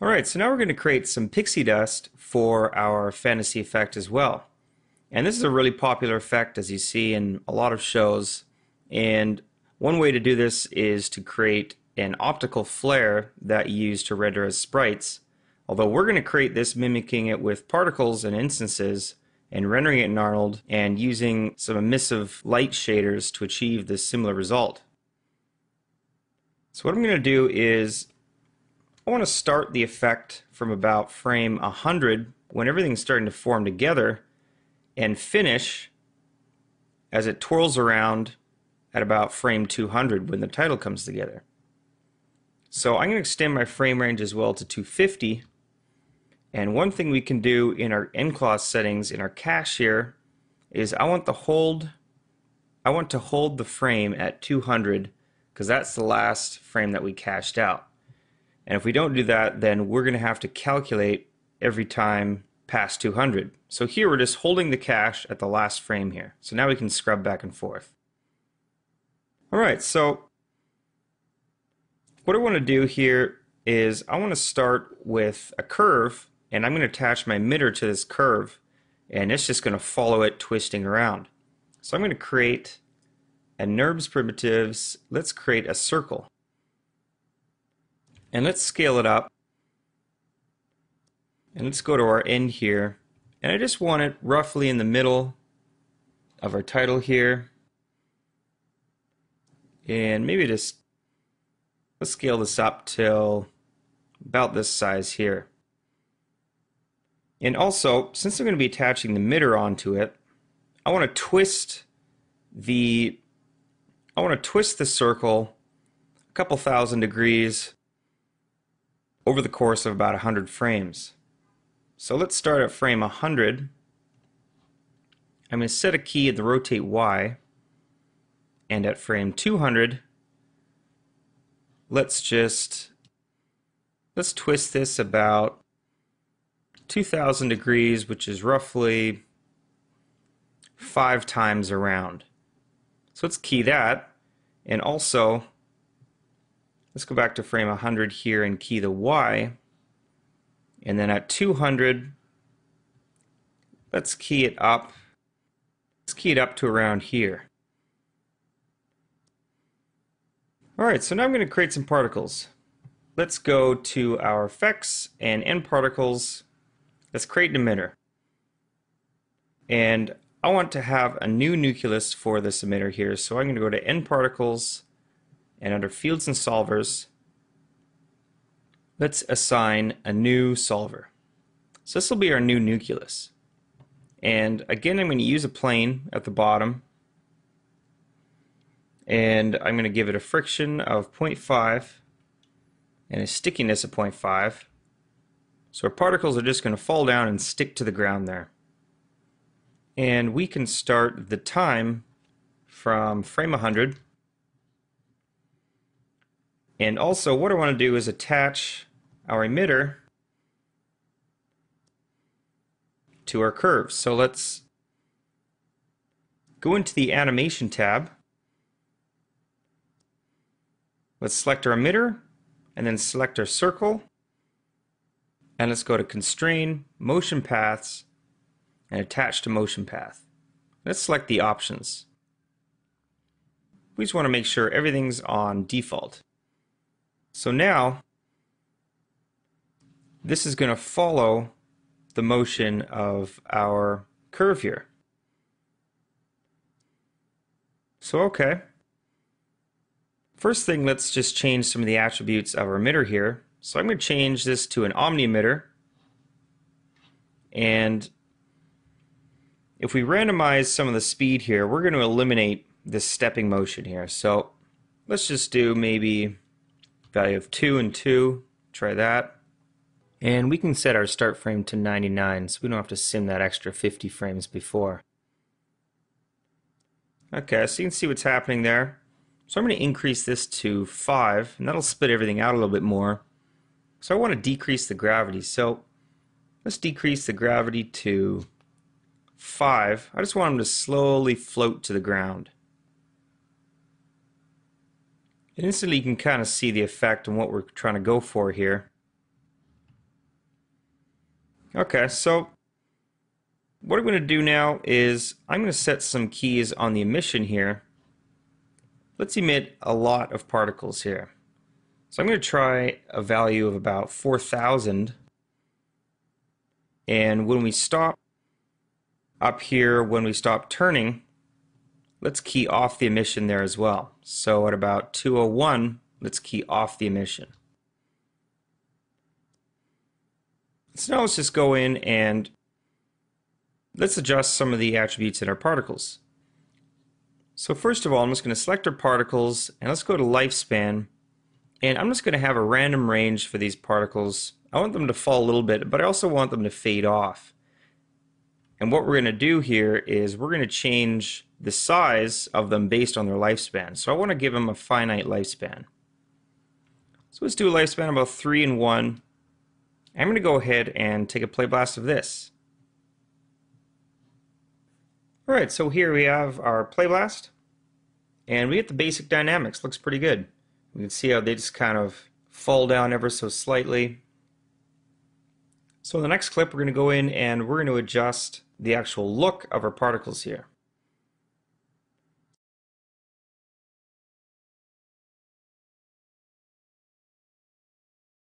Alright, so now we're going to create some pixie dust for our fantasy effect as well. And this is a really popular effect, as you see in a lot of shows. And one way to do this is to create an optical flare that you use to render as sprites. Although we're going to create this mimicking it with particles and instances and rendering it in Arnold and using some emissive light shaders to achieve this similar result. So what I'm going to do is I want to start the effect from about frame 100 when everything's starting to form together and finish as it twirls around at about frame 200 when the title comes together. So I'm going to extend my frame range as well to 250, and one thing we can do in our end clause settings in our cache here is I want to hold the frame at 200 because that's the last frame that we cached out. And if we don't do that, then we're going to have to calculate every time past 200. So here we're just holding the cache at the last frame here. So now we can scrub back and forth. Alright, so what I want to do here is I want to start with a curve, and I'm going to attach my emitter to this curve, and it's just going to follow it twisting around. So I'm going to create a NURBS primitives. Let's create a circle. And let's scale it up. And let's go to our end here. And I just want it roughly in the middle of our title here. And maybe just let's scale this up till about this size here. And also, since I'm going to be attaching the emitter onto it, I want to twist the circle a couple thousand degrees over the course of about 100 frames. So let's start at frame 100. I'm going to set a key in the rotate Y, and at frame 200 let's twist this about 2000 degrees, which is roughly 5 times around. So let's key that, and also let's go back to frame 100 here and key the Y, and then at 200 let's key it up. Let's key it up to around here. Alright, so now I'm going to create some particles. Let's go to our effects and end particles. Let's create an emitter. And I want to have a new nucleus for this emitter here, so I'm going to go to end particles, and under fields and solvers let's assign a new solver. So this will be our new nucleus. And again, I'm going to use a plane at the bottom, and I'm going to give it a friction of 0.5 and a stickiness of 0.5. So our particles are just going to fall down and stick to the ground there. And we can start the time from frame 100. And also what I want to do is attach our emitter to our curves. So let's go into the animation tab. Let's select our emitter and then select our circle, and let's go to constrain motion paths and attach to motion path. Let's select the options. We just want to make sure everything's on default. So now this is going to follow the motion of our curve here. So okay. First thing, let's just change some of the attributes of our emitter here. So I'm going to change this to an omni emitter, and if we randomize some of the speed here, we're going to eliminate this stepping motion here. So let's just do maybe value of 2 and 2, try that. And we can set our start frame to 99 so we don't have to sim that extra 50 frames before. Okay, so you can see what's happening there. So I'm going to increase this to 5, and that'll split everything out a little bit more. So I want to decrease the gravity, so let's decrease the gravity to 5. I just want them to slowly float to the ground. And instantly you can kind of see the effect and what we're trying to go for here. Okay, so what I'm going to do now is I'm going to set some keys on the emission here. Let's emit a lot of particles here. So I'm going to try a value of about 4,000. And when we stop up here, when we stop turning, let's key off the emission there as well. So at about 201, let's key off the emission. So now let's just go in and let's adjust some of the attributes in our particles. So first of all, I'm just going to select our particles and let's go to lifespan. And I'm just going to have a random range for these particles. I want them to fall a little bit, but I also want them to fade off. And what we're going to do here is we're going to change the size of them based on their lifespan. So I want to give them a finite lifespan. So let's do a lifespan about 3 and 1. I'm going to go ahead and take a play blast of this. Alright, so here we have our play blast. And we get the basic dynamics. Looks pretty good. You can see how they just kind of fall down ever so slightly. So in the next clip, we're going to go in and we're going to adjust the actual look of our particles here.